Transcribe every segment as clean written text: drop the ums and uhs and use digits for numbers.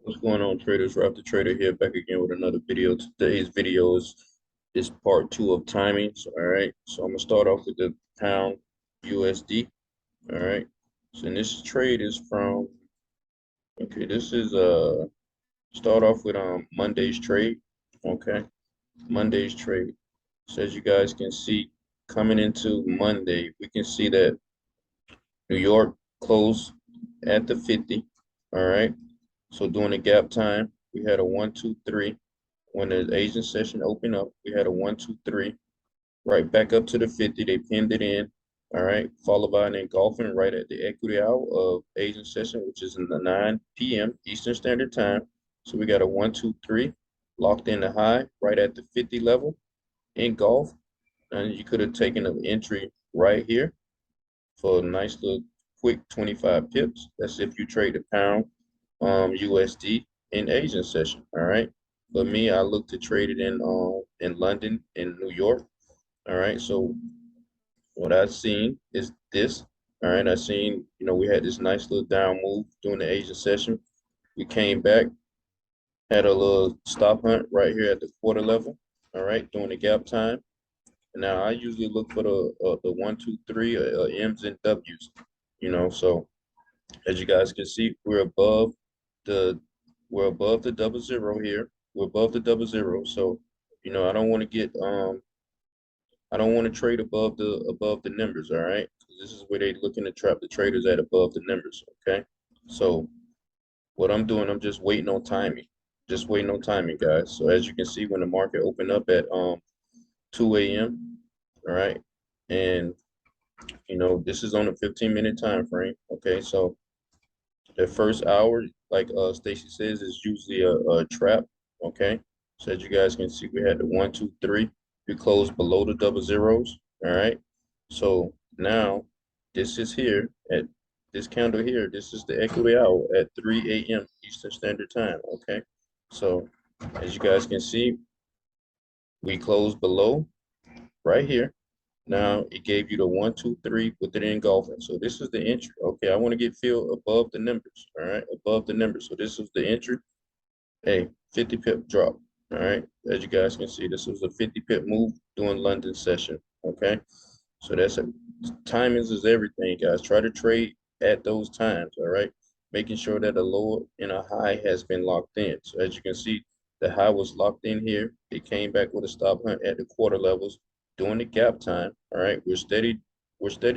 What's going on, traders? ralphdatrader here, back again with another video. Today's video is part two of timings. All right, so I'm gonna start off with the pound USD. All right, so this trade is from this is start off with Monday's trade. Okay, Monday's trade. So as you guys can see, coming into Monday, we can see that New York closed at the 50. All right. So during the gap time, we had a 1, 2, 3. When the Asian session opened up, we had a 1, 2, 3. Right back up to the 50. They pinned it in. All right. Followed by an engulfing right at the equity hour of Asian session, which is in the 9 p.m. Eastern Standard Time. So we got a 1, 2, 3 locked in the high right at the 50 level, engulf. And you could have taken an entry right here for a nice little quick 25 pips. That's if you trade the pound USD in Asian session. All right. But me, I look to trade it in London, in New York. All right. So what I've seen is this. All right. I seen, we had this nice little down move during the Asian session. We came back, had a little stop hunt right here at the quarter level. All right, during the gap time. Now I usually look for the 1, 2, 3 M's and W's. So as you guys can see, the we're above the double zero here. We're above the double zero. So, I don't want to I don't want to trade above the numbers, all right? This is where they're looking to trap the traders at, above the numbers, okay? So what I'm doing, I'm just waiting on timing. Just waiting on timing, guys. So as you can see, when the market opened up at 2 a.m., all right? And this is on a 15-minute time frame, okay? So the first hour, like Stacy says, is usually a trap. Okay. So as you guys can see, we had the 1, 2, 3. We closed below the double zeros. All right. So now this is here at this candle here. This is the equity hour at 3 a.m. Eastern Standard Time. Okay. So as you guys can see, we closed below right here. Now it gave you the 1, 2, 3 with it engulfing. So this is the entry. Okay, I want to get filled above the numbers. All right, above the numbers. So this is the entry. Hey, 50 pip drop. All right, as you guys can see, this was a 50 pip move during London session. Okay, so that's a timings is everything, guys. Try to trade at those times. All right, making sure that a low and a high has been locked in. So as you can see, the high was locked in here. It came back with a stop hunt at the quarter levels during the gap time. All right, we're steady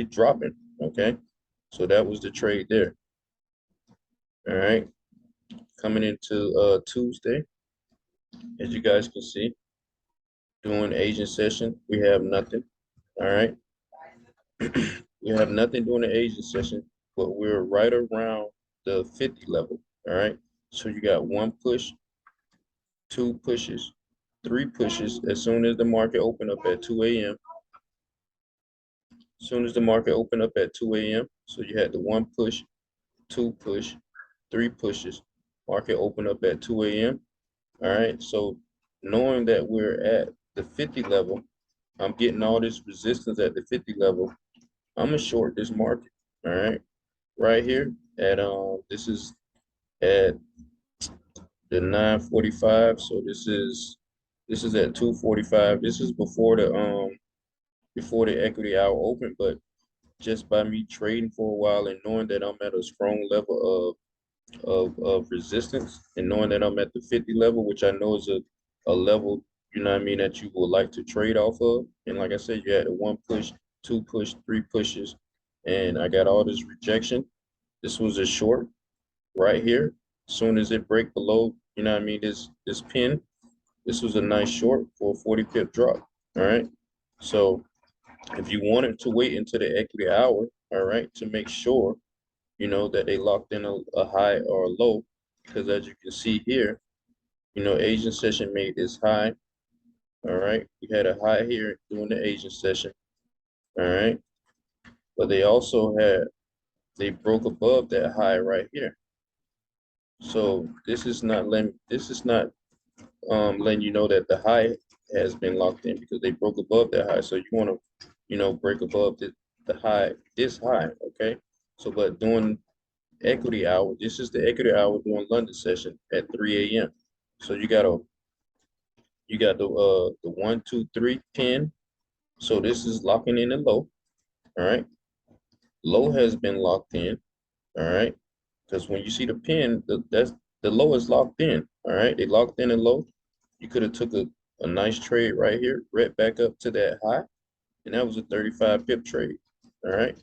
dropping. Okay, so that was the trade there. All right, coming into Tuesday, as you guys can see, during Asian session, we have nothing. All right, we have nothing during the Asian session, but we're right around the 50 level. All right, so you got one push, two pushes, three pushes. As soon as the market opened up at 2 a.m. As soon as the market opened up at 2 a.m., so you had the one push, two push, three pushes. Market opened up at 2 a.m. All right, so knowing that we're at the 50 level, I'm getting all this resistance at the 50 level. I'm gonna short this market. All right, right here at this is at the 9:45. So this is at 2:45. This is before the equity hour open, but just by me trading for a while and knowing that I'm at a strong level of resistance, and knowing that I'm at the 50 level, which I know is a level, that you would like to trade off of. And like I said, you had a one push, two push, three pushes, and I got all this rejection. This was a short right here. As soon as it break below, this pin, this was a nice short for a 40 pip drop. All right. So if you wanted to wait until the equity hour, all right, to make sure, that they locked in a high or a low, because as you can see here, Asian session made this high. All right, we had a high here during the Asian session. All right, but they broke above that high right here. So this is not letting you know that the high has been locked in, because they broke above that high. So you want to break above the high, this high. Okay, so but during equity hour. This is the equity hour during London session at 3 a.m. So you got the 1, 2, 3 pin. So this is locking in the low. All right. Low has been locked in. All right. Because when you see the pin, that's the low is locked in. All right. They locked in and low. You could have took a nice trade right here, right back up to that high, and that was a 35 pip trade. All right.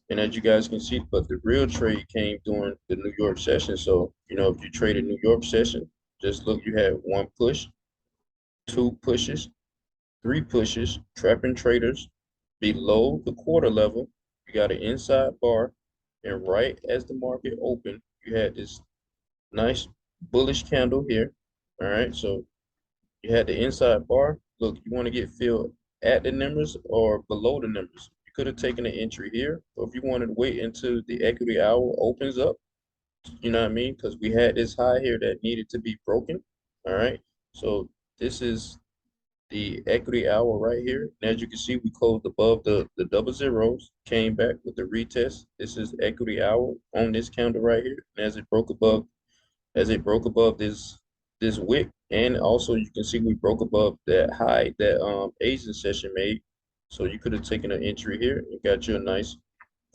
And as you guys can see, but the real trade came during the New York session. So, if you traded New York session, just look, you had one push, two pushes, three pushes, trapping traders below the quarter level. You got an inside bar, and right as the market opened, you had this nice bullish candle here. All right, so you had the inside bar. Look, you want to get filled at the numbers or below the numbers. You could have taken an entry here, or if you wanted to wait until the equity hour opens up, you know what I mean? Because we had this high here that needed to be broken. All right, so this is the equity hour right here. And as you can see, we closed above the double zeros, came back with the retest. This is equity hour on this candle right here. And as it broke above this wick, and also you can see we broke above that high that Asian session made. So you could have taken an entry here and got you a nice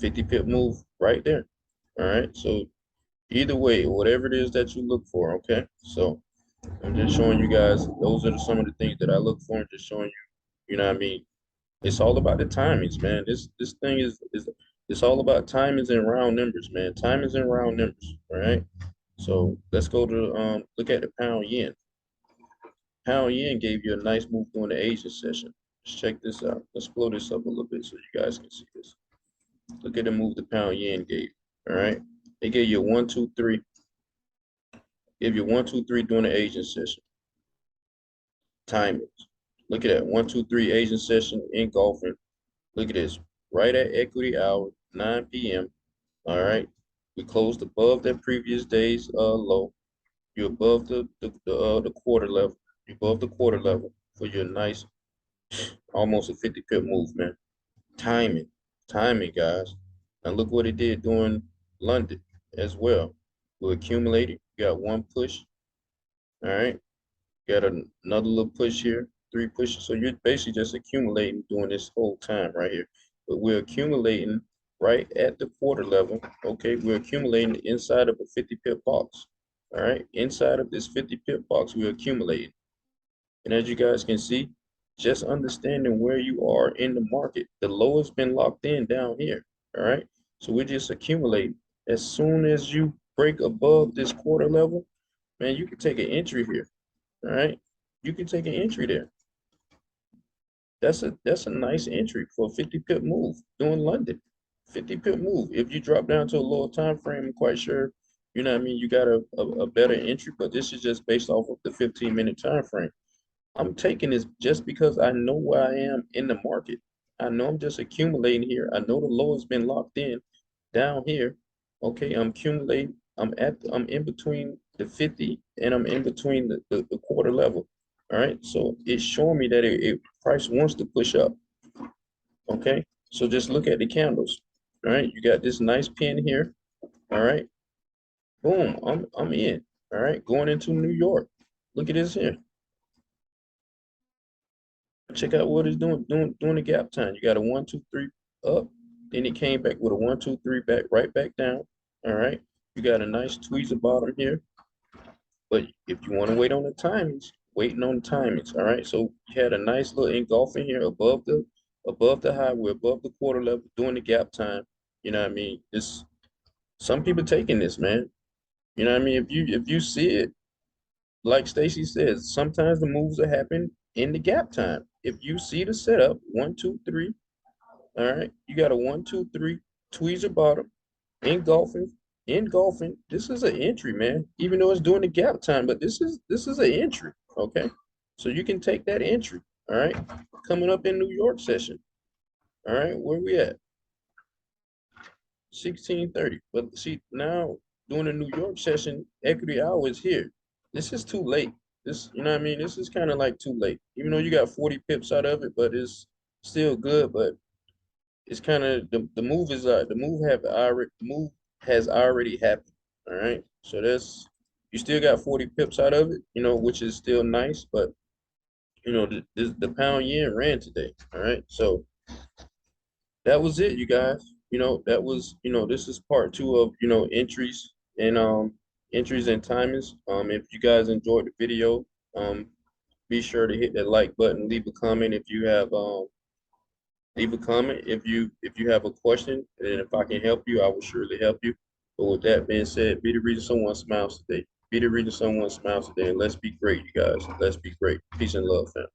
50 pip move right there. All right. So either way, whatever it is that you look for, okay? So I'm just showing you guys, those are some of the things that I look for, and just showing you, you know what I mean? It's all about the timings, man. This thing is it's all about timings and round numbers, man. Timings and round numbers, all right? So let's go to look at the pound yen. Pound yen gave you a nice move during the Asia session. Let's check this out. Let's blow this up a little bit so you guys can see this. Look at the move the pound yen gave. All right. It gave you a 1, 2, 3. Give you 1, 2, 3 during the Asian session. Timings. Look at that. 1, 2, 3 Asian session engulfing. Look at this. Right at equity hour, 9 p.m. All right. We closed above that previous day's low. You're above the quarter level. You're above the quarter level for your nice, almost a 50 pip move, man. Timing. Timing, guys. Now look what it did during London as well. We accumulated. You got one push. All right. Got another little push here, three pushes. So you're basically just accumulating doing this whole time right here. But we're accumulating right at the quarter level. Okay, we're accumulating inside of a 50 pip box. All right, inside of this 50 pip box, we're accumulating. And as you guys can see, just understanding where you are in the market, the low has been locked in down here. All right, so we're just accumulating. As soon as you break above this quarter level, man, you can take an entry here. All right, you can take an entry there. That's a nice entry for a 50 pip move doing London. 50 pip move. If you drop down to a lower time frame, I'm quite sure, you know what I mean, you got a better entry, but this is just based off of the 15-minute time frame. I'm taking this just because I know where I am in the market. I know I'm just accumulating here. I know the low has been locked in down here. Okay, I'm accumulating. I'm in between the 50 and I'm in between the quarter level. All right, so it's showing me that price wants to push up. Okay, so just look at the candles. All right, you got this nice pin here. All right, boom, I'm in. All right, going into New York. Look at this here. Check out what it's doing the gap time. You got a 1, 2, 3 up, then it came back with a 1, 2, 3 back, right back down. All right, you got a nice tweezer bottom here. But if you want to wait on the timings, waiting on the timings. All right, so you had a nice little engulfing here above the high. We're above the quarter level, doing the gap time. You know what I mean? This some people taking this, man. You know what I mean? If you see it, like Stacy says, sometimes the moves are happening in the gap time. If you see the setup, 1, 2, 3, all right, you got a 1, 2, 3 tweezer bottom, engulfing, engulfing. This is an entry, man. Even though it's doing the gap time, but this is an entry. Okay, so you can take that entry. All right, coming up in New York session. All right, where we at? 16:30. But see now doing the New York session, equity hour is here. This is too late. This, you know what I mean? This is kind of like too late. Even though you got 40 pips out of it, but it's still good. But it's kind of the move is the move have already the move has already happened. All right. So that's you still got 40 pips out of it, which is still nice, but the pound yen ran today. All right. So that was it, you guys. That was, this is part two of, entries and timings. If you guys enjoyed the video, be sure to hit that like button, leave a comment if you have a question, and if I can help you, I will surely help you. But with that being said, be the reason someone smiles today. Be the reason someone smiles today, and let's be great, you guys. Let's be great. Peace and love, fam.